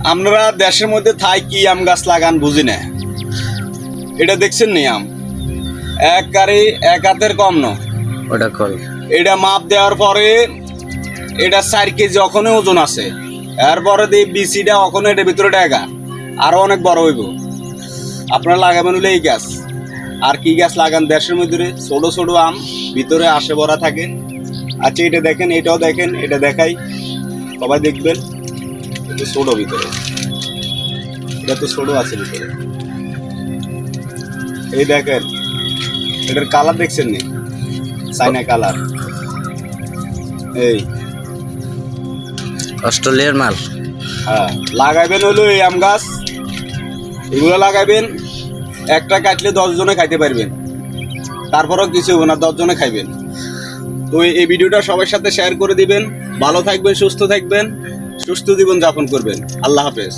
আমরা দেশের মধ্যে থাই কি আম গাছ লাগান বুঝি না। এটা দেখছেন নি আম এক হাতের কম ন। ওটা কল এটা মাপ দেওয়ার পরে এটা 4 কেজি ওখানে ওজন আছে। এরপরে দিয়ে বিচিটা ওখানে এটার ভিতরে ডেগা আরো অনেক বড় হইব। আপনারা লাগাবেন হলে এই গাছ। আর কি গাছ লাগান দেশের মধ্যে ছোট ছোট আম ভিতরে আসে ভরা থাকে। আচ্ছা এটা দেখেন, এটাও দেখেন, এটা দেখাই সবাই দেখবেন। একটু ছোট ভিতরে, এটা তো ছোট আছে ভিতরে। এই দেখেন এটার কালার দেখছেন নি, চাইনা কালার। এই অস্ট্রেলিয়ার মাল। হ্যাঁ, লাগাইবেন হলো এই আম গাছ। এগুলো লাগাইবেন, একটা কাটলে 10 জনে খাইতে পারবেন। তারপরেও কিছু হবে না, 10 জনে খাইবেন। তো এই ভিডিওটা সবার সাথে শেয়ার করে দিবেন। ভালো থাকবেন, সুস্থ থাকবেন, সুস্থ জীবন যাপন করবেন। আল্লাহ হাফেজ।